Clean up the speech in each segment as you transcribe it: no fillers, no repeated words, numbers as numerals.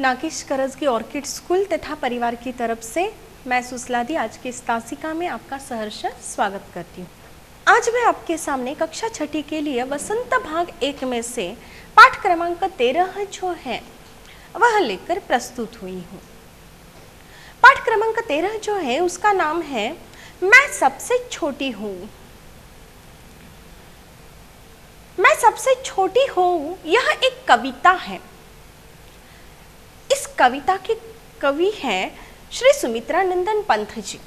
Nagesh Karajgi orchid school तथा परिवार की तरफ से मैं सुसलादी आज की इस तासिका में आपका सहर्ष स्वागत करती हूँ। आज मैं आपके सामने कक्षा छठी के लिए वसंत भाग 1 में से पाठ क्रमांक 13 जो है वह लेकर प्रस्तुत हुई हूँ। पाठ क्रमांक 13 जो है उसका नाम है मैं सबसे छोटी हूँ। मैं सबसे छोटी हूँ यह एक कविता है। इस कविता के कवि हैं श्री सुमित्रानंदन पंत जी।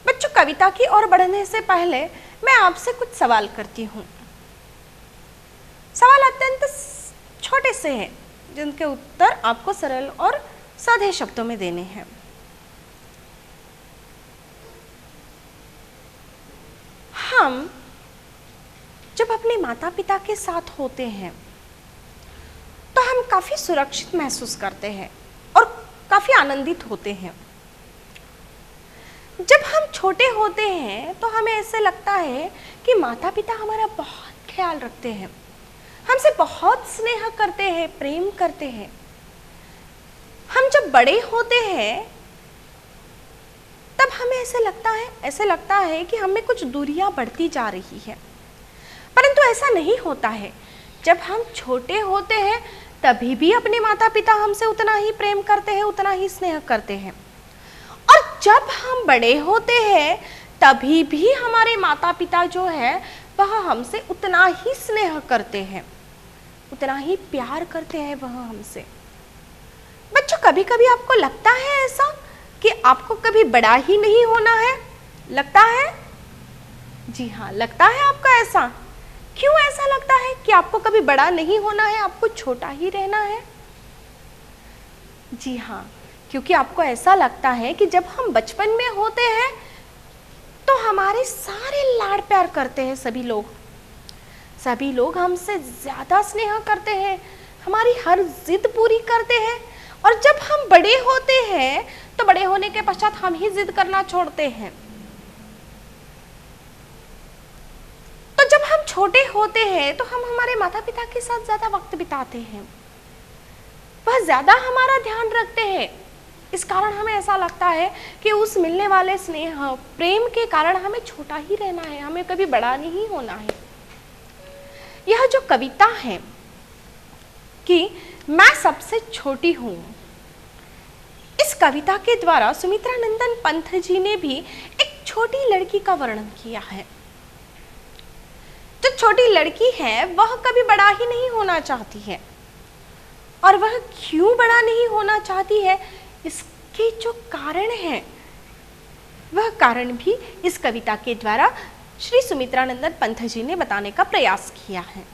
बच्चों, कविता की ओर बढ़ने से पहले मैं आपसे कुछ सवाल करती हूँ। सवाल अत्यंत छोटे से हैं जिनके उत्तर आपको सरल और सादे शब्दों में देने हैं। हम जब अपने माता पिता के साथ होते हैं तो हम काफी सुरक्षित महसूस करते हैं और काफी आनंदित होते हैं। जब हम छोटे होते हैं तो हमें ऐसे लगता है कि माता पिता हमारा बहुत ख्याल रखते हैं, हमसे बहुत स्नेह करते हैं, प्रेम करते हैं। हम जब बड़े होते हैं तब हमें ऐसे लगता है कि हमें कुछ दूरियां बढ़ती जा रही है, परंतु ऐसा नहीं होता है। जब हम छोटे होते हैं तभी भी अपने माता पिता हमसे उतना ही प्रेम करते हैं, उतना ही स्नेह करते हैं, और जब हम बड़े होते हैं तभी भी हमारे माता पिता जो है वह हमसे उतना ही स्नेह करते हैं, उतना ही प्यार करते हैं वह हमसे। बच्चों, कभी कभी आपको लगता है ऐसा कि आपको कभी बड़ा ही नहीं होना है? लगता है? जी हाँ, लगता है आपको ऐसा। क्यों ऐसा लगता है कि आपको कभी बड़ा नहीं होना है, आपको छोटा ही रहना है? जी हाँ, क्योंकि आपको ऐसा लगता है कि जब हम बचपन में होते हैं तो हमारे सारे लाड़ प्यार करते हैं सभी लोग हमसे ज्यादा स्नेह करते हैं, हमारी हर जिद पूरी करते हैं। और जब हम बड़े होते हैं तो बड़े होने के पश्चात हम ही जिद करना छोड़ते हैं। तो जब हम छोटे होते हैं तो हम हमारे माता पिता के साथ ज्यादा वक्त बिताते हैं, वह ज्यादा हमारा ध्यान रखते हैं। इस कारण हमें ऐसा लगता है कि उस मिलने वाले स्नेह प्रेम के कारण हमें छोटा ही रहना है, हमें कभी बड़ा नहीं होना है। यह जो कविता है कि मैं सबसे छोटी हूँ, इस कविता के द्वारा सुमित्रानंदन पंत जी ने भी एक छोटी लड़की का वर्णन किया है। जो छोटी लड़की है वह कभी बड़ा ही नहीं होना चाहती है, और वह क्यों बड़ा नहीं होना चाहती है, इसके जो कारण है वह कारण भी इस कविता के द्वारा श्री सुमित्रानंदन पंत जी ने बताने का प्रयास किया है।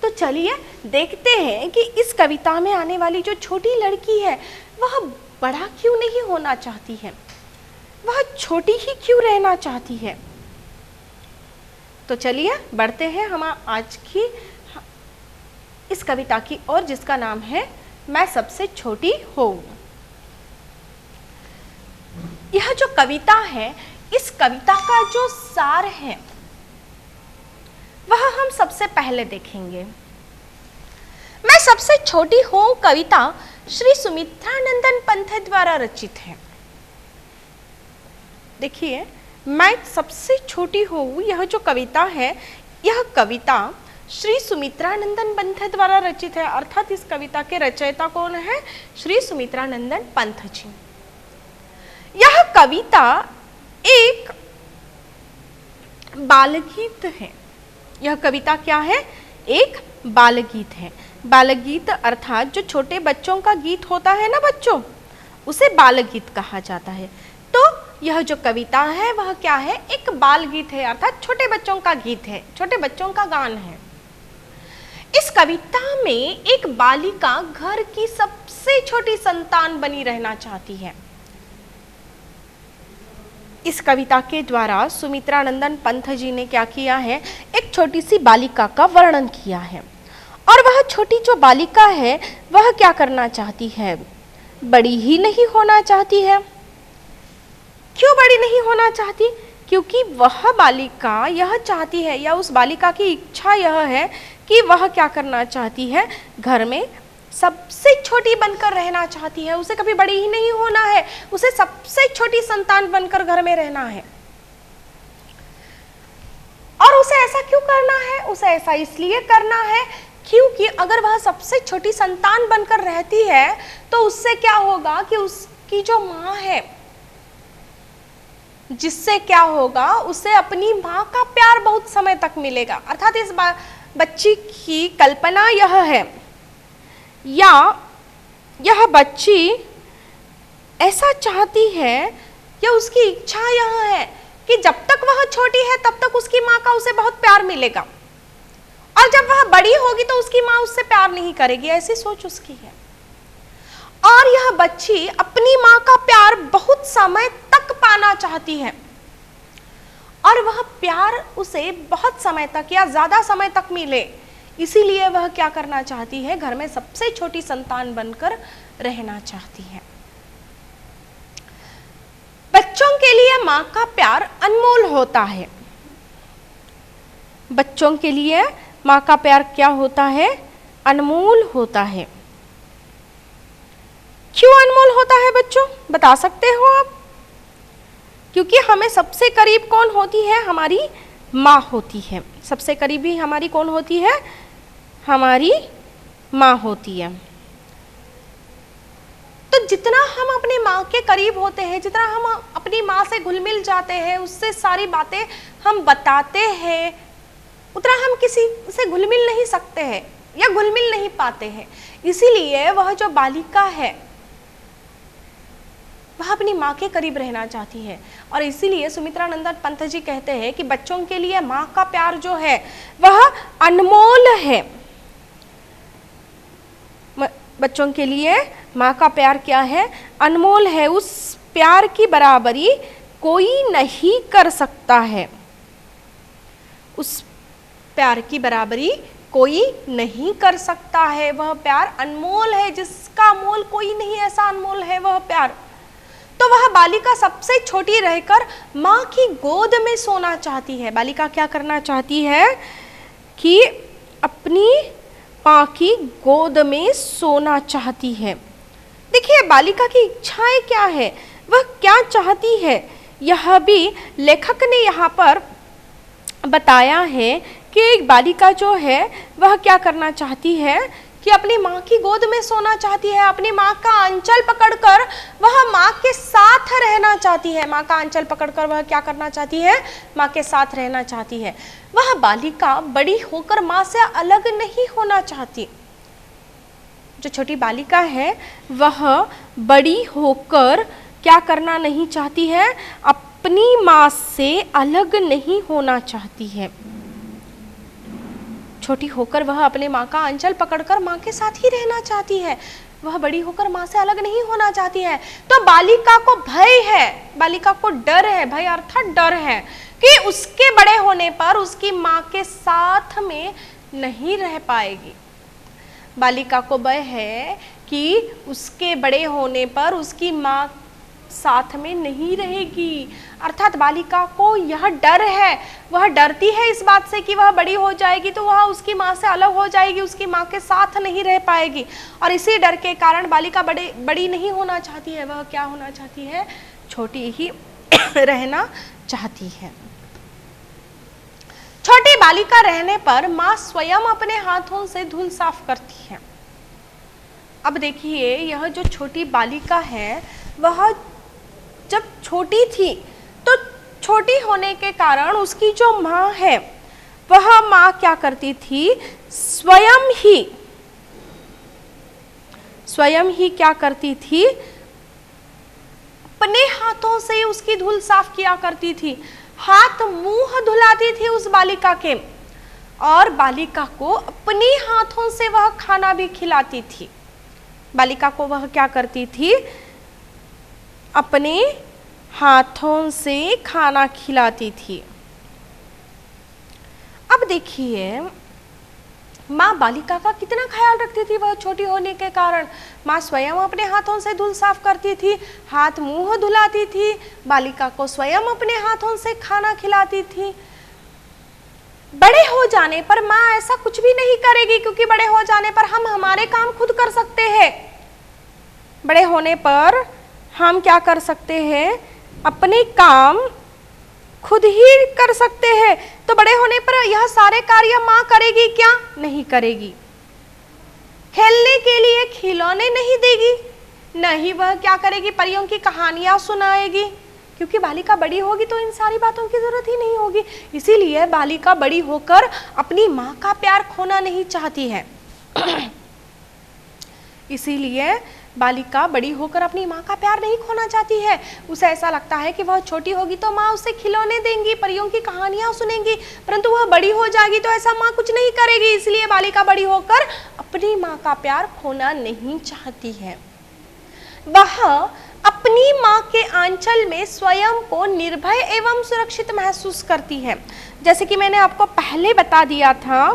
तो चलिए देखते हैं कि इस कविता में आने वाली जो छोटी लड़की है वह बड़ा क्यों नहीं होना चाहती है, वह छोटी ही क्यों रहना चाहती है। तो चलिए बढ़ते हैं हम आज की इस कविता की ओर, जिसका नाम है मैं सबसे छोटी हूँ। यह जो कविता है, इस कविता का जो सार है वह हम सबसे पहले देखेंगे। मैं सबसे छोटी हूँ कविता श्री सुमित्रानंदन पंत द्वारा रचित है। देखिए, मैं सबसे छोटी हूँ, यह जो कविता है, यह कविता श्री सुमित्रानंदन पंत द्वारा रचित है। अर्थात इस कविता के रचयिता कौन है? श्री सुमित्रानंदन पंत जी। यह कविता एक बालगीत है। यह कविता क्या है? एक बालगीत है। बालगीत अर्थात जो छोटे बच्चों का गीत होता है ना बच्चों, उसे बालगीत कहा जाता है। तो यह जो कविता है वह क्या है? एक बाल गीत है, अर्थात छोटे बच्चों का गीत है, छोटे बच्चों का गान है। इस कविता में एक बालिका घर की सबसे छोटी संतान बनी रहना चाहती है। इस कविता के द्वारा सुमित्रानंदन पंत जी ने क्या किया है? एक छोटी सी बालिका का वर्णन किया है, और वह छोटी जो बालिका है वह क्या करना चाहती है? बड़ी ही नहीं होना चाहती है। क्यों बड़ी नहीं होना चाहती? क्योंकि वह बालिका यह चाहती है, या उस बालिका की इच्छा यह है कि वह क्या करना चाहती है? घर में सबसे छोटी बनकर रहना चाहती है, उसे कभी बड़ी ही नहीं होना है, उसे सबसे छोटी संतान बनकर घर में रहना है। और उसे ऐसा क्यों करना है? उसे ऐसा इसलिए करना है क्योंकि अगर वह सबसे छोटी संतान बनकर रहती है तो उससे क्या होगा कि उसकी जो माँ है, जिससे क्या होगा, उसे अपनी माँ का प्यार बहुत समय तक मिलेगा। अर्थात इस बच्ची की कल्पना यह है, या यह बच्ची ऐसा चाहती है, या उसकी इच्छा यह है कि जब तक वह छोटी है तब तक उसकी माँ का उसे बहुत प्यार मिलेगा, और जब वह बड़ी होगी तो उसकी माँ उससे प्यार नहीं करेगी, ऐसी सोच उसकी है। और यह बच्ची अपनी माँ का प्यार बहुत समय तक पाना चाहती है, और वह प्यार उसे बहुत समय तक या ज्यादा समय तक मिले, इसीलिए वह क्या करना चाहती है? घर में सबसे छोटी संतान बनकर रहना चाहती है। बच्चों के लिए माँ का प्यार अनमोल होता है। बच्चों के लिए माँ का प्यार क्या होता है? अनमोल होता है। क्यों अनमोल होता है बच्चों, बता सकते हो आप? क्योंकि हमें सबसे करीब कौन होती है? हमारी माँ होती है। सबसे करीबी हमारी कौन होती है? हमारी माँ होती है। तो जितना हम अपनी माँ के करीब होते हैं, जितना हम अपनी माँ से घुल मिल जाते हैं, उससे सारी बातें हम बताते हैं, उतना हम किसी से घुल मिल नहीं सकते हैं या घुल मिल नहीं पाते हैं। इसीलिए वह जो बालिका है वह अपनी माँ के करीब रहना चाहती है, और इसीलिए सुमित्रानंदन पंत जी कहते हैं कि बच्चों के लिए माँ का प्यार जो है वह अनमोल है। बच्चों के लिए माँ का प्यार क्या है? अनमोल है। उस प्यार की बराबरी कोई नहीं कर सकता है। उस प्यार की बराबरी कोई नहीं कर सकता है। वह प्यार अनमोल है, जिसका मोल कोई नहीं, ऐसा अनमोल है वह प्यार। तो वह बालिका सबसे छोटी रहकर माँ की गोद में सोना चाहती है। बालिका क्या करना चाहती है? कि अपनी माँ की गोद में सोना चाहती है। देखिए बालिका की इच्छाएं क्या है, वह क्या चाहती है, यह भी लेखक ने यहाँ पर बताया है कि एक बालिका जो है वह क्या करना चाहती है कि अपनी माँ की गोद में सोना चाहती है। अपनी माँ का आंचल पकड़कर वह माँ के साथ रहना चाहती है। माँ का आंचल पकड़कर वह क्या करना चाहती है? माँ के साथ रहना चाहती है। वह बालिका बड़ी होकर माँ से अलग नहीं होना चाहती। जो छोटी बालिका है वह बड़ी होकर क्या करना नहीं चाहती है? अपनी माँ से अलग नहीं होना चाहती है। छोटी होकर वह अपने माँ का आंचल पकड़कर माँ के साथ ही रहना चाहती है। वह बड़ी होकर माँ से अलग नहीं होना चाहती है। तो बालिका को भय है, बालिका को डर है। भय अर्थात डर है कि उसके बड़े होने पर उसकी माँ के साथ में नहीं रह पाएगी। बालिका को भय है कि उसके बड़े होने पर उसकी माँ साथ में नहीं रहेगी। अर्थात बालिका को यह डर है, वह डरती है इस बात से कि वह बड़ी हो जाएगी तो वह उसकी माँ से अलग हो जाएगी, उसकी माँ के साथ नहीं रह पाएगी। और इसी डर के कारण बालिका बड़ी नहीं होना चाहती है। वह क्या होना चाहती है? छोटी ही रहना चाहती है। छोटी बालिका रहने पर माँ स्वयं अपने हाथों से धूल साफ करती है। अब देखिए यह जो छोटी बालिका है वह जब छोटी थी तो छोटी होने के कारण उसकी जो माँ है वह माँ क्या करती थी? स्वयं ही क्या करती थी? अपने हाथों से उसकी धूल साफ किया करती थी। हाथ मुंह धुलाती थी उस बालिका के, और बालिका को अपने हाथों से वह खाना भी खिलाती थी। बालिका को वह क्या करती थी? अपने हाथों से खाना खिलाती थी। अब देखिए माँ बालिका का कितना ख्याल रखती थी। वह छोटी होने के कारण माँ स्वयं अपने हाथों से धूल साफ करती थी, हाथ मुंह धुलाती थी, बालिका को स्वयं अपने हाथों से खाना खिलाती थी। बड़े हो जाने पर माँ ऐसा कुछ भी नहीं करेगी, क्योंकि बड़े हो जाने पर हम हमारे काम खुद कर सकते हैं। बड़े होने पर हम क्या कर सकते हैं, अपने काम खुद ही कर सकते हैं। तो बड़े होने पर यह सारे कार्य माँ करेगी क्या? नहीं करेगी। खेलने के लिए खिलौने नहीं देगी, नहीं वह क्या करेगी, परियों की कहानियां सुनाएगी, क्योंकि बालिका बड़ी होगी तो इन सारी बातों की जरूरत ही नहीं होगी। इसीलिए बालिका बड़ी होकर अपनी माँ का प्यार खोना नहीं चाहती है। इसीलिए बालिका बड़ी होकर अपनी माँ का प्यार नहीं खोना चाहती है। उसे ऐसा लगता है कि वह छोटी होगी तो माँ उसे खिलौने देंगी, परियों की कहानियां सुनेंगी, परंतु वह बड़ी हो जाएगी तो ऐसा माँ कुछ नहीं करेगी। इसलिए बालिका बड़ी होकर अपनी माँ का प्यार खोना नहीं चाहती है। वह अपनी माँ के आंचल में स्वयं को निर्भय एवं सुरक्षित महसूस करती है। जैसे कि मैंने आपको पहले बता दिया था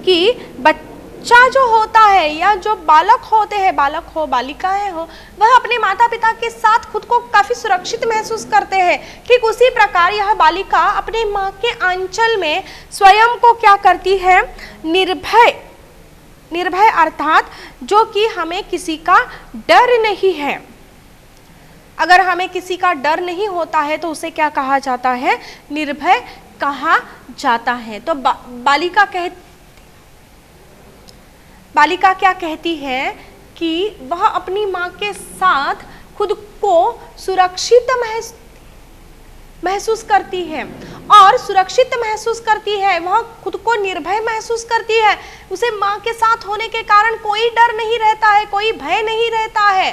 कि बच्चा जो होता है या जो बालक होते हैं, बालक हो बालिकाएं हो, वह अपने माता पिता के साथ खुद को काफी सुरक्षित महसूस करते हैं। ठीक उसी प्रकार यह बालिका अपने माँ के आंचल में स्वयं को क्या करती है, निर्भय, निर्भय अर्थात जो कि हमें किसी का डर नहीं है। अगर हमें किसी का डर नहीं होता है तो उसे क्या कहा जाता है, निर्भय कहा जाता है। तो बालिका क्या कहती है कि वह अपनी माँ के साथ खुद को सुरक्षित महसूस करती है, और सुरक्षित महसूस करती है, वह खुद को निर्भय महसूस करती है। उसे माँ के साथ होने के कारण कोई डर नहीं रहता है, कोई भय नहीं रहता है।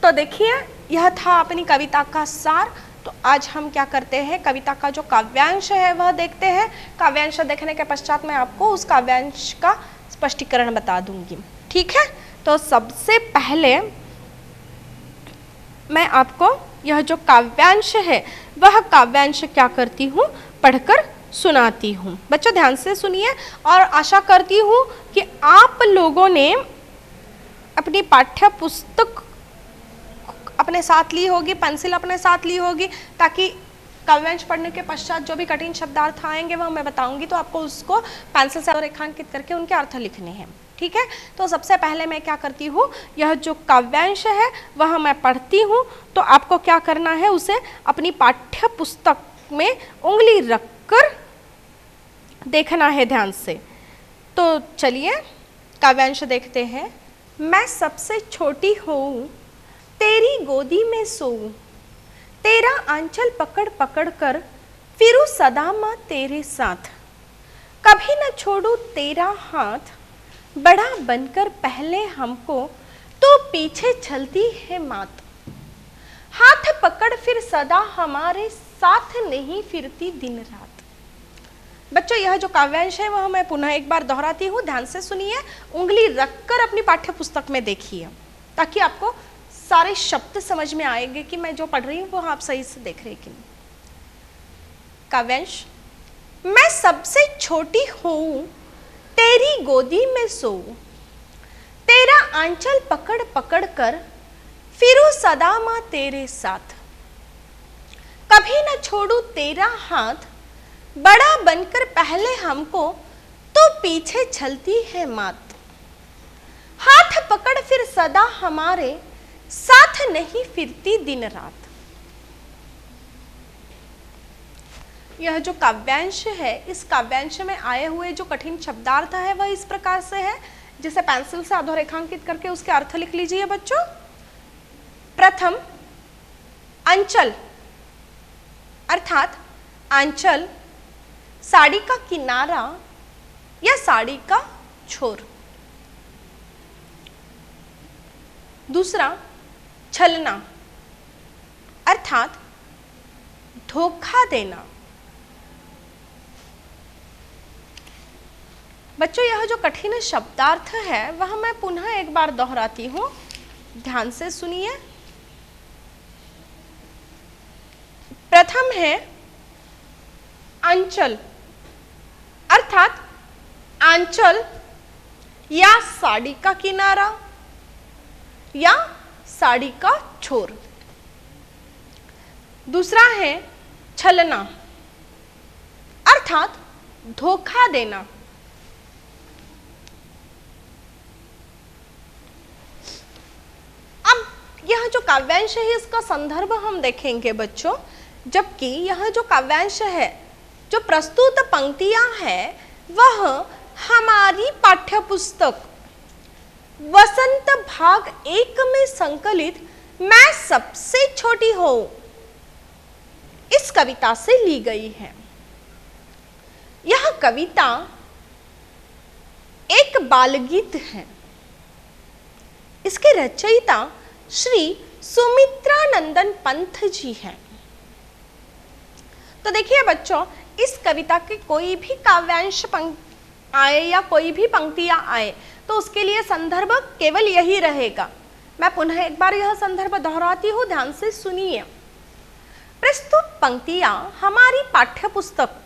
तो देखिए, यह था अपनी कविता का सार। तो आज हम क्या करते हैं, कविता का जो काव्यांश है वह देखते हैं। काव्यांश देखने के पश्चात मैं आपको उस काव्यांश का स्पष्टीकरण बता दूंगी, ठीक है। तो सबसे पहले मैं आपको यह जो काव्यांश है वह काव्यांश क्या करती हूँ, पढ़कर सुनाती हूँ। बच्चों ध्यान से सुनिए, और आशा करती हूँ कि आप लोगों ने अपनी पाठ्य पुस्तक अपने साथ ली होगी, पेंसिल अपने साथ ली होगी, ताकि काव्यांश पढ़ने के पश्चात जो भी कठिन शब्दार्थ आएंगे वह मैं बताऊंगी, तो आपको उसको पेंसिल से रेखांकित करके उनके अर्थ लिखने हैं, ठीक है। तो सबसे पहले मैं क्या करती हूँ, यह जो काव्यांश है वह मैं पढ़ती हूँ, तो आपको क्या करना है, उसे अपनी पाठ्य पुस्तक में उंगली रखकर देखना है ध्यान से। तो चलिए काव्यांश देखते हैं। मैं सबसे छोटी हूँ, तेरी गोदी में सोऊं, तेरा आंचल पकड़ पकड़ कर फिरूं सदा माँ तेरे साथ, कभी न छोड़ू तेरा हाथ, बड़ा बनकर पहले हमको तो पीछे चलती है मात, हाथ पकड़ फिर सदा हमारे साथ नहीं फिरती दिन रात। बच्चों यह जो काव्यांश है वह मैं पुनः एक बार दोहराती हूँ, ध्यान से सुनिए, उंगली रखकर अपनी पाठ्य पुस्तक में देखिए, ताकि आपको सारे शब्द समझ में आएंगे कि मैं जो पढ़ रही हूँ वो आप सही से देख रहे हैं कि नहीं। काव्यांश। मैं सबसे छोटी हूँ, तेरी गोदी में सोऊं, तेरा आंचल पकड़ पकड़ कर फिरूं सदा माँ तेरे साथ, कभी न छोड़ू तेरा हाथ, बड़ा बनकर पहले हमको तो पीछे चलती है मात, हाथ पकड़ फिर सदा हमारे साथ नहीं फिरती दिन रात। यह जो काव्यांश है, इस काव्यांश में आए हुए जो कठिन शब्दार्थ है वह इस प्रकार से है, जिसे पेंसिल से अधोरेखांकित करके उसके अर्थ लिख लीजिए बच्चों। प्रथम, अंचल अर्थात आंचल, साड़ी का किनारा या साड़ी का छोर। दूसरा, छलना अर्थात धोखा देना। बच्चों यह जो कठिन शब्दार्थ है वह मैं पुनः एक बार दोहराती हूँ, ध्यान से सुनिए। प्रथम है अंचल अर्थात आंचल या साड़ी का किनारा या साड़ी का छोर। दूसरा है छलना अर्थात धोखा देना। अब यह जो काव्यांश है इसका संदर्भ हम देखेंगे बच्चों, जबकि यह जो काव्यांश है, जो प्रस्तुत पंक्तियां हैं, वह हमारी पाठ्यपुस्तक वसंत भाग 1 में संकलित मैं सबसे छोटी हूं इस कविता से ली गई है। यह कविता एक बालगीत है। इसके रचयिता श्री सुमित्रानंदन पंत जी हैं। तो देखिए बच्चों, इस कविता के कोई भी काव्यांश आए या कोई भी पंक्तियां आए तो उसके लिए संदर्भ केवल यही रहेगा। मैं पुनः एक बार यह संदर्भ दोहराती हूं, ध्यान से सुनिए। प्रस्तुत पंक्तियां हमारी पाठ्यपुस्तक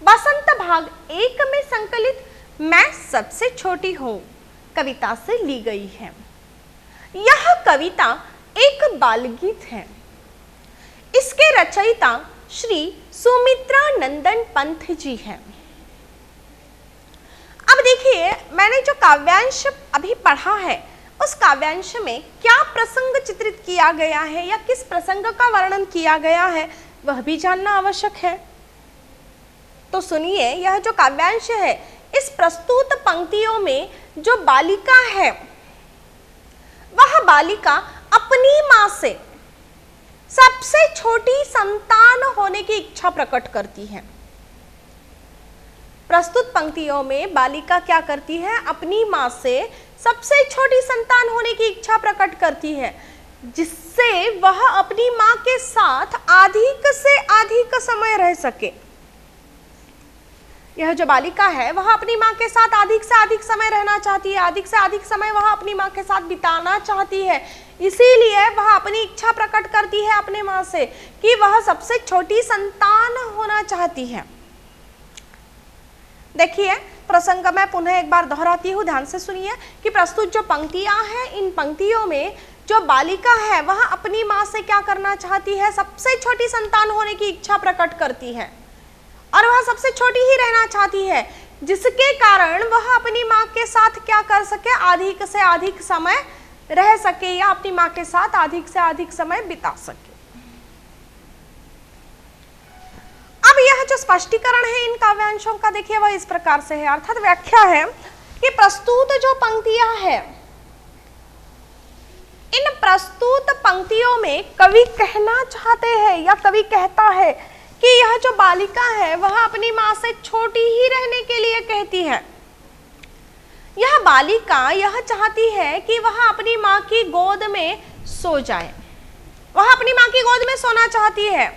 वसंत भाग 1 में संकलित मैं सबसे छोटी हूं कविता से ली गई है। यह कविता एक बालगीत है। इसके रचयिता श्री सुमित्रानंदन पंत जी हैं। अब देखिए, मैंने जो काव्यांश अभी पढ़ा है उस काव्यांश में क्या प्रसंग चित्रित किया गया है या किस प्रसंग का वर्णन किया गया है वह भी जानना आवश्यक है। तो सुनिए, यह जो काव्यांश है, इस प्रस्तुत पंक्तियों में जो बालिका है वह बालिका अपनी मां से सबसे छोटी संतान होने की इच्छा प्रकट करती है। प्रस्तुत पंक्तियों में बालिका क्या करती है? अपनी मां से सबसे छोटी संतान होने की इच्छा प्रकट करती है, जिससे वह अपनी मां के साथ अधिक से अधिक समय रह सके। यह जो बालिका है वह अपनी मां के साथ अधिक से अधिक समय रहना चाहती है, अधिक से अधिक समय वह अपनी मां के साथ बिताना चाहती है। इसीलिए वह अपनी इच्छा प्रकट करती है अपने मां से कि वह सबसे छोटी संतान होना चाहती है। देखिए, प्रसंग मैं पुनः एक बार दोहराती हूँ, ध्यान से सुनिए कि प्रस्तुत जो पंक्तियां हैं, इन पंक्तियों में जो बालिका है वह अपनी मां से क्या करना चाहती है? सबसे छोटी संतान होने की इच्छा प्रकट करती है और वह सबसे छोटी ही रहना चाहती है, जिसके कारण वह अपनी मां के साथ क्या कर सके? अधिक से अधिक समय रह सके या अपनी मां के साथ अधिक से अधिक समय बिता सके। अब यह जो स्पष्टीकरण है इन काव्यांशों का, देखिए वह इस प्रकार से है, अर्थात व्याख्या है कि प्रस्तुत जो पंक्तियां हैं, इन प्रस्तुत पंक्तियों में कवि कहना चाहते हैं या कवि कहता है कि यह जो बालिका है वह अपनी मां से छोटी ही रहने के लिए कहती है। यह बालिका यह चाहती है कि वह अपनी मां की गोद में सो जाए, वह अपनी मां की गोद में सोना चाहती है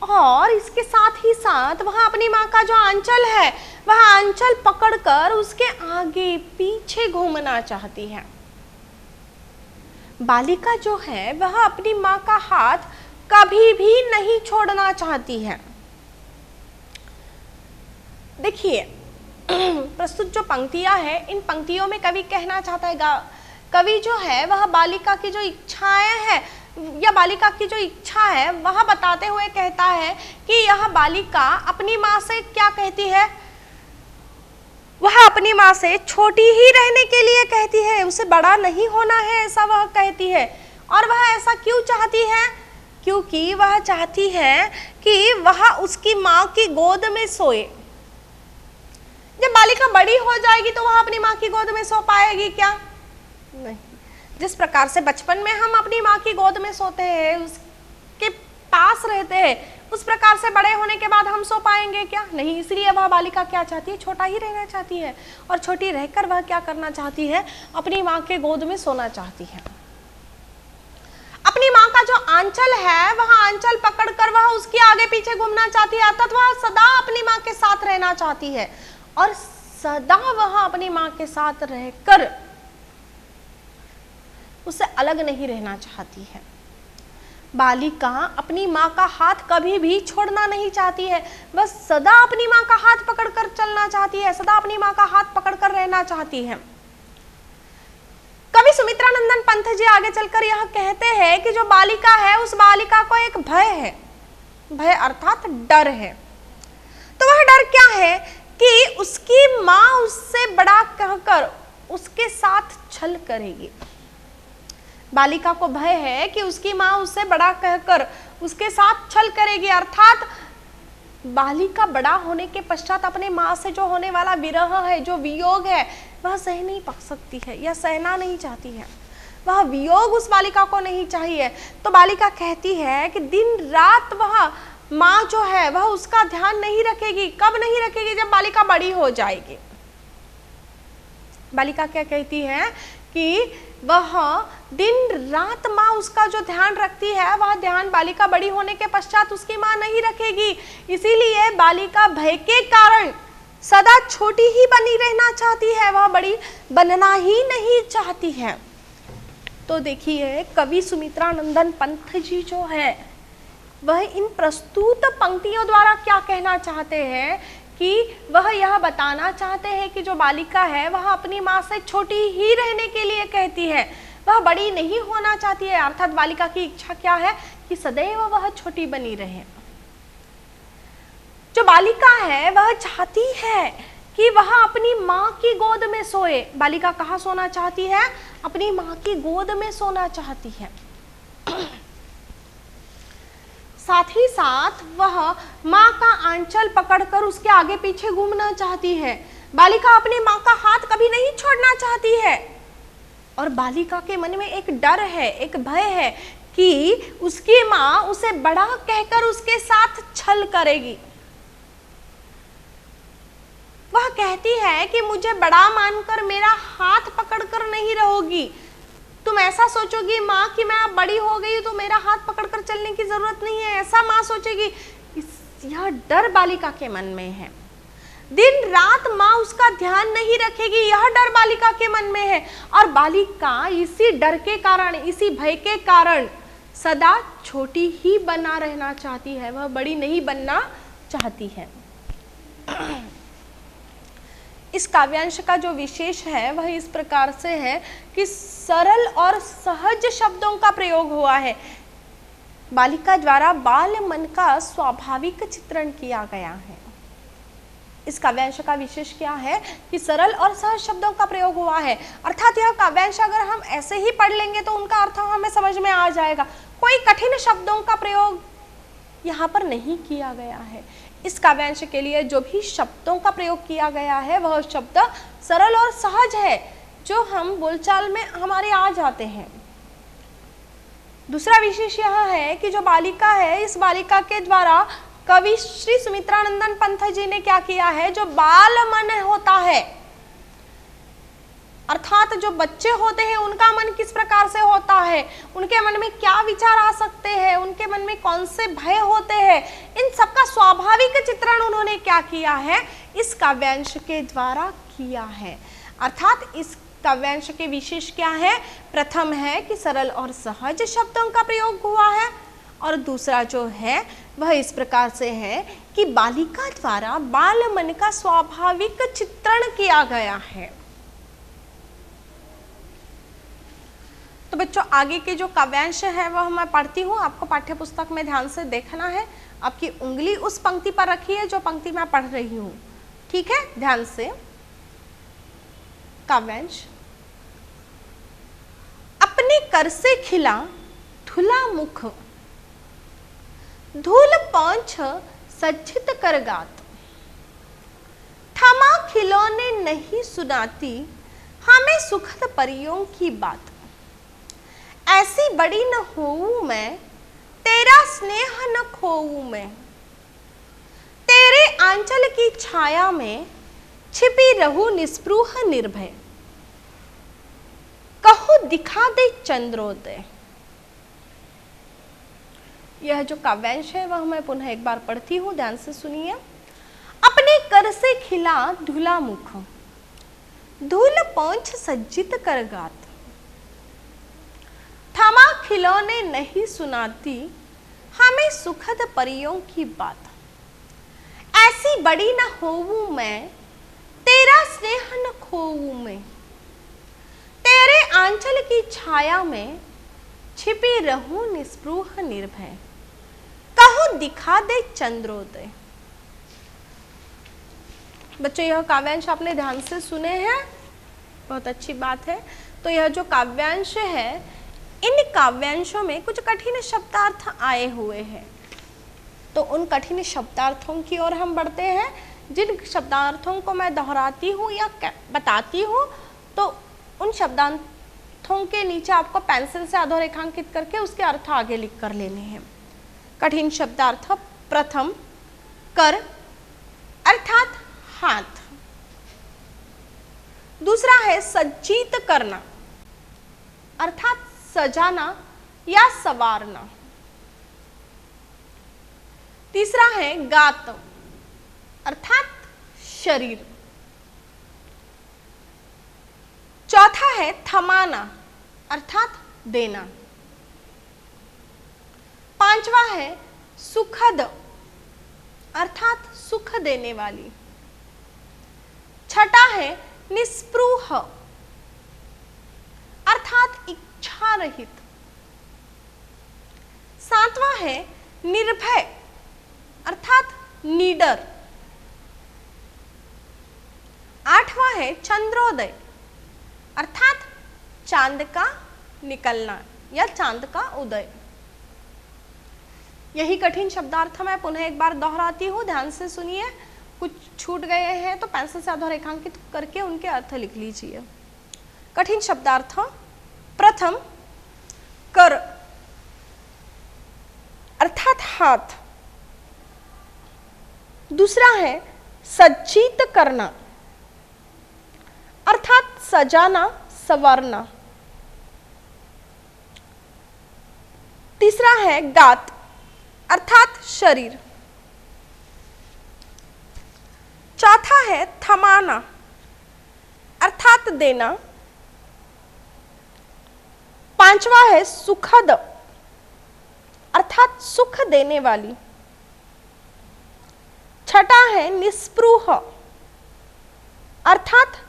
और इसके साथ ही साथ वह अपनी मां का जो आंचल है वह आंचल पकड़कर उसके आगे पीछे घूमना चाहती है। बालिका जो है वह अपनी मां का हाथ कभी भी नहीं छोड़ना चाहती है। देखिए, प्रस्तुत जो पंक्तियां हैं, इन पंक्तियों में कवि कहना चाहता है, कवि जो है वह बालिका की जो इच्छाएं हैं या बालिका की जो इच्छा है वह बताते हुए कहता है कि यह बालिका अपनी मां से क्या कहती है? वह अपनी मां से छोटी ही रहने के लिए कहती है, उसे बड़ा नहीं होना है ऐसा वह कहती है। और वह ऐसा क्यों चाहती है? क्योंकि वह चाहती है कि वह उसकी मां की गोद में सोए। जब बालिका बड़ी हो जाएगी तो वह अपनी मां की गोद में सो पाएगी क्या? नहीं। जिस प्रकार से बचपन में हम अपनी मां की गोद में सोते हैं, उसके पास रहते हैं, उस प्रकार से बड़े होने के बाद हम सो पाएंगे क्या? नहीं। इसलिए वह बालिका क्या चाहती है? छोटा ही रहना चाहती है और छोटी रहकर वह क्या करना चाहती है? अपनी मां के गोद में सोना चाहती है। अपनी मां का जो आंचल है वह आंचल पकड़कर वह उसके आगे पीछे घूमना चाहती है, अर्थात वह सदा अपनी मां के साथ रहना चाहती है और सदा वह अपनी मां के साथ रहकर उससे अलग नहीं रहना चाहती है। बालिका अपनी मां का हाथ कभी भी छोड़ना नहीं चाहती है, बस सदा अपनी मां का हाथ पकड़कर चलना चाहती है, सदा अपनी मां का हाथ पकड़कर रहना चाहती है। कवि सुमित्रानंदन पंत जी आगे चलकर यह कहते हैं कि जो बालिका है उस बालिका को एक भय है, भय अर्थात डर है। तो वह डर है कि उसकी माँ उससे बड़ा कहकर उसके साथ छल करेगी। बालिका को भय है कि उसकी माँ उससे बड़ा कहकर उसके साथ छल करेगी, अर्थात बालिका बड़ा होने के पश्चात अपने माँ से जो होने वाला विरह है, जो वियोग है, वह सह नहीं पा सकती है या सहना नहीं चाहती है। वह वियोग उस बालिका को नहीं चाहिए। तो बालिका कहती है कि दिन रात वह माँ जो है वह उसका ध्यान नहीं रखेगी। कब नहीं रखेगी? जब बालिका बड़ी हो जाएगी। बालिका क्या कहती है कि वह दिन रात माँ उसका जो ध्यान रखती है, वह ध्यान बालिका बड़ी होने के पश्चात उसकी माँ नहीं रखेगी। इसीलिए बालिका भय के कारण सदा छोटी ही बनी रहना चाहती है, वह बड़ी बनना ही नहीं चाहती है। तो देखिए कवि सुमित्रानंदन पंत जी जो है वह इन प्रस्तुत पंक्तियों द्वारा क्या कहना चाहते हैं कि वह यह बताना चाहते हैं कि जो बालिका है वह अपनी माँ से छोटी ही रहने के लिए कहती है, वह बड़ी नहीं होना चाहती है। अर्थात बालिका की इच्छा क्या है कि सदैव वह छोटी बनी रहे। जो बालिका है वह चाहती है कि वह अपनी माँ की गोद में सोए। बालिका कहाँ सोना चाहती है? अपनी माँ की गोद में सोना चाहती है। साथ ही साथ वह माँ का आंचल पकड़कर उसके आगे पीछे घूमना चाहती है। बालिका अपनी माँ का हाथ कभी नहीं छोड़ना चाहती है। और बालिका के मन में एक डर है, एक भय है कि उसकी माँ उसे बड़ा कहकर उसके साथ छल करेगी। वह कहती है कि मुझे बड़ा मानकर मेरा हाथ पकड़कर नहीं रहोगी। तुम ऐसा सोचोगी माँ कि मैं अब बड़ी हो गई तो मेरा हाथ पकड़कर चलने की जरूरत नहीं है, ऐसा माँ सोचेगी। यह डर बालिका के मन में है। दिन रात माँ उसका ध्यान नहीं रखेगी, यह डर बालिका के मन में है। और बालिका इसी डर के कारण, इसी भय के कारण सदा छोटी ही बना रहना चाहती है, वह बड़ी नहीं बनना चाहती है। इस काव्यांश का जो विशेष है वह इस प्रकार से है कि सरल और सहज शब्दों का प्रयोग हुआ है। बालिका द्वारा बाल मन का स्वाभाविक चित्रण किया गया है। इस काव्यांश का विशेष क्या है कि सरल और सहज शब्दों का प्रयोग हुआ है। अर्थात यह काव्यांश अगर हम ऐसे ही पढ़ लेंगे तो उनका अर्थ हमें समझ में आ जाएगा। कोई कठिन शब्दों का प्रयोग यहाँ पर नहीं किया गया है। इस काव्यांश के लिए जो भी शब्दों का प्रयोग किया गया है वह शब्द सरल और सहज है, जो हम बोलचाल में हमारे आ जाते हैं। दूसरा विशेष यह है कि जो बालिका है, इस बालिका के द्वारा कवि श्री सुमित्रानंदन पंत जी ने क्या किया है, जो बाल मन होता है, अर्थात जो बच्चे होते हैं उनका मन किस प्रकार से होता है, उनके मन में क्या विचार आ सकते हैं, उनके मन में कौन से भय होते हैं, इन सबका स्वाभाविक चित्रण उन्होंने क्या किया है, इस काव्यांश के द्वारा किया है। अर्थात इस काव्यांश के विशेष क्या है? प्रथम है कि सरल और सहज शब्दों का प्रयोग हुआ है, और दूसरा जो है वह इस प्रकार से है कि बालिका द्वारा बाल मन का स्वाभाविक चित्रण किया गया है। तो बच्चों आगे के जो काव्यांश है वह मैं पढ़ती हूँ, आपको पाठ्य पुस्तक में ध्यान से देखना है। आपकी उंगली उस पंक्ति पर रखी है जो पंक्ति मैं पढ़ रही हूँ, ठीक है? ध्यान से। काव्यांश। अपने कर से खिला धुला मुख, धूल पोंछ सज्जित कर गात, थमा खिलौने नहीं सुनाती हमें सुखद परियों की बात। ऐसी बड़ी न होऊं मैं, तेरा स्नेह न खोऊं मैं, तेरे आंचल की छाया में छिपी रहूं निस्पृह निर्भय, कहूं दिखा दे चंद्रोदय। यह जो काव्यांश है वह मैं पुनः एक बार पढ़ती हूँ, ध्यान से सुनिए। अपने कर से खिला धुला मुख, धूल पोंछ सज्जित कर गात, थमा खिलौने नहीं सुनाती हमें सुखद परियों की बात। ऐसी बड़ी न होऊं मैं, तेरा स्नेह न खोऊं मैं, तेरे आंचल की छाया में छिपी रहूं निस्पृह निर्भय, कहूं दिखा दे चंद्रोदय। बच्चों यह काव्यांश आपने ध्यान से सुने हैं, बहुत अच्छी बात है। तो यह जो काव्यांश है, इन काव्यांशों में कुछ कठिन शब्दार्थ आए हुए हैं, तो उन कठिन शब्दार्थों की ओर हम बढ़ते हैं। जिन शब्दार्थों को मैं दोहराती हूँ या बताती हूँ, तो उन शब्दार्थों के नीचे आपको पेंसिल से अधोरेखांकित करके उसके अर्थ आगे लिख कर लेने हैं। कठिन शब्दार्थ, प्रथम कर अर्थात हाथ। दूसरा है सज्जित करना अर्थात सजाना या संवारना। तीसरा है गात अर्थात शरीर। चौथा है थमाना अर्थात देना। पांचवा है सुखद अर्थात सुख देने वाली। छठा है निस्पृह अर्थात इच्छा रहित। सातवां है निर्भय अर्थात निडर। आठवां है चंद्रोदय अर्थात चांद का निकलना या चांद का उदय। यही कठिन शब्दार्थ मैं पुनः एक बार दोहराती हूँ, ध्यान से सुनिए। कुछ छूट गए हैं तो पेंसिल से अधोरेखांकित करके उनके अर्थ लिख लीजिए। कठिन शब्दार्थ, प्रथम कर अर्थात हाथ। दूसरा है सज्जित करना अर्थात सजाना संवारना। तीसरा है गात अर्थात शरीर। चौथा है थमाना अर्थात देना। पांचवा है सुखद अर्थात सुख देने वाली। छठा है निस्पृह अर्थात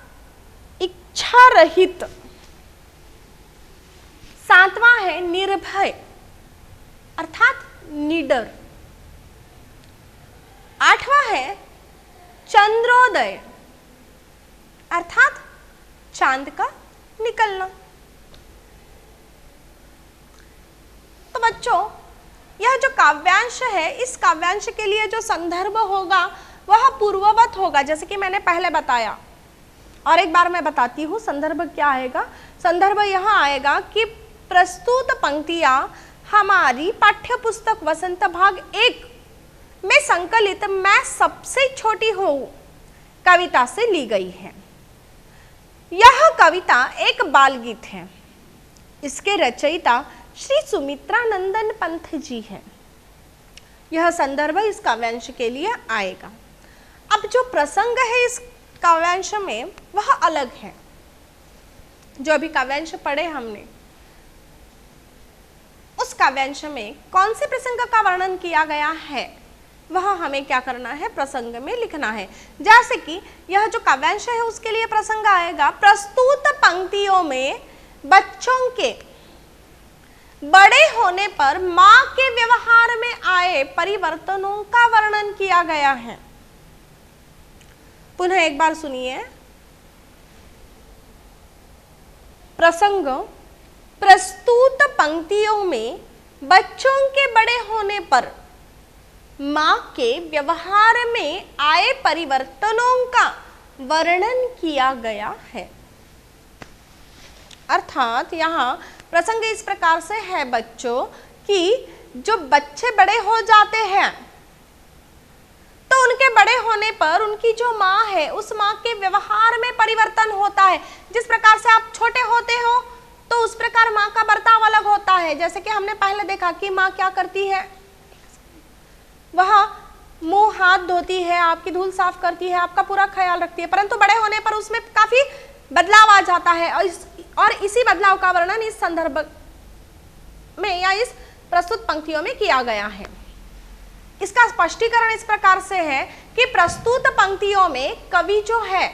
इच्छा रहित। सातवां है निर्भय अर्थात निडर। आठवां है चंद्रोदय अर्थात चांद का निकलना। तो बच्चों, यह जो काव्यांश है, इस काव्यांश के लिए जो संदर्भ होगा वह पूर्ववत होगा, जैसे कि मैंने पहले बताया। और एक बार मैं बताती हूँ संदर्भ क्या आएगा। संदर्भ यह आएगा कि प्रस्तुत पंक्तियां हमारी पाठ्य पुस्तक वसंत भाग 1 में संकलित मैं सबसे छोटी हूँ कविता से ली गई है। यह कविता एक बाल गीत है। इसके रचयिता श्री सुमित्रानंदन पंत जी हैं। यह संदर्भ इस काव्यांश के लिए आएगा। अब जो प्रसंग है इस काव्यांश में वह अलग है। जो अभी काव्यांश पढ़े हमने, उस काव्यांश में कौन से प्रसंग का वर्णन किया गया है वह हमें क्या करना है, प्रसंग में लिखना है। जैसे कि यह जो काव्यांश है उसके लिए प्रसंग आएगा, प्रस्तुत पंक्तियों में बच्चों के बड़े होने पर मां के व्यवहार में आए परिवर्तनों का वर्णन किया गया है। पुनः एक बार सुनिए। प्रसंग, प्रस्तुत पंक्तियों में बच्चों के बड़े होने पर मां के व्यवहार में आए परिवर्तनों का वर्णन किया गया है। अर्थात यहाँ प्रसंग इस प्रकार से है बच्चों कि जो बच्चे बड़े हो जाते हैं तो उनके बड़े होने पर उनकी जो माँ है उस माँ के व्यवहार में परिवर्तन होता है। जिस प्रकार से आप छोटे होते हो तो उस प्रकार माँ का बर्ताव अलग होता है। जैसे कि हमने पहले देखा कि माँ क्या करती है, वह मुंह हाथ धोती है, आपकी धूल साफ करती है, आपका पूरा ख्याल रखती है, परंतु बड़े होने पर उसमें काफी बदलाव आ जाता है। और इसी बदलाव का वर्णन इस संदर्भ में या इस प्रस्तुत पंक्तियों में किया गया है। इसका स्पष्टीकरण इस प्रकार से है कि प्रस्तुत पंक्तियों में कवि जो है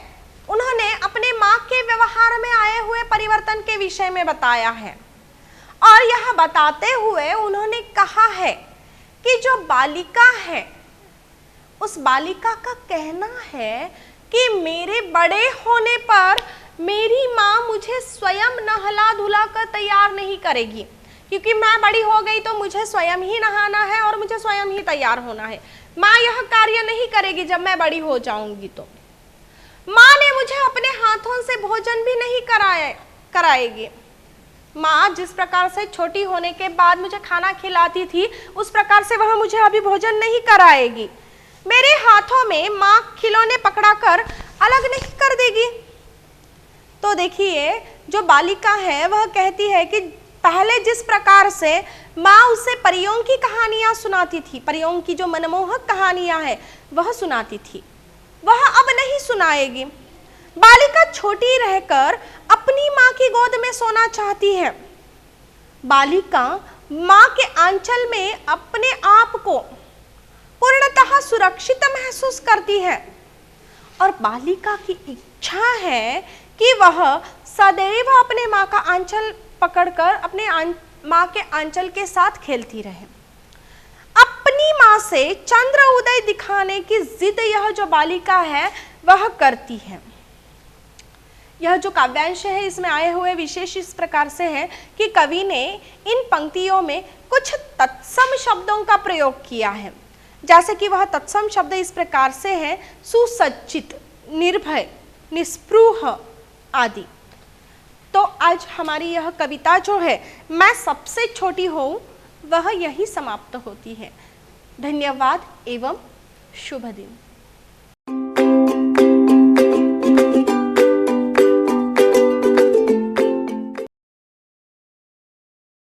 उन्होंने अपने माँ के व्यवहार में आए हुए परिवर्तन के विषय में बताया है। और यह बताते हुए उन्होंने कहा है कि जो बालिका है उस बालिका का कहना है कि मेरे बड़े होने पर मेरी माँ मुझे स्वयं नहला धुला कर तैयार नहीं करेगी, क्योंकि मैं बड़ी हो गई तो मुझे स्वयं ही नहाना है और मुझे स्वयं ही तैयार होना है। माँ यह कार्य नहीं करेगी जब मैं बड़ी हो जाऊंगी तो। माँ ने मुझे अपने हाथों से भोजन भी नहीं कराएगी। माँ जिस प्रकार से छोटी होने के बाद मुझे खाना खिलाती थी, उस प्रकार से वह मुझे अभी भोजन नहीं कराएगी। मेरे हाथों में माँ खिलौने पकड़ाकर अलग नहीं कर देगी। तो देखिए, जो बालिका है वह कहती है कि पहले जिस प्रकार से माँ उसे परियों की कहानियां सुनाती थी, परियों की जो मनमोहक कहानियां हैं वह सुनाती थी, वह अब नहीं सुनाएगी। बालिका छोटी रहकर अपनी माँ की गोद में सोना चाहती है। बालिका माँ के आंचल में अपने आप को पूर्णतः सुरक्षित महसूस करती है और बालिका की इच्छा है कि वह सदैव अपने माँ का आंचल पकड़कर अपने माँ के आंचल के साथ खेलती रहे। अपनी माँ से चंद्र उदय दिखाने की जिद यह जो बालिका है वह करती है। यह जो काव्यांश है इसमें आए हुए विशेष इस प्रकार से है कि कवि ने इन पंक्तियों में कुछ तत्सम शब्दों का प्रयोग किया है। जैसे कि वह तत्सम शब्द इस प्रकार से है: सुसज्जित, निर्भय, निस्पृह आदि। तो आज हमारी यह कविता जो है मैं सबसे छोटी हूँ वह यही समाप्त होती है। धन्यवाद एवं शुभ दिन।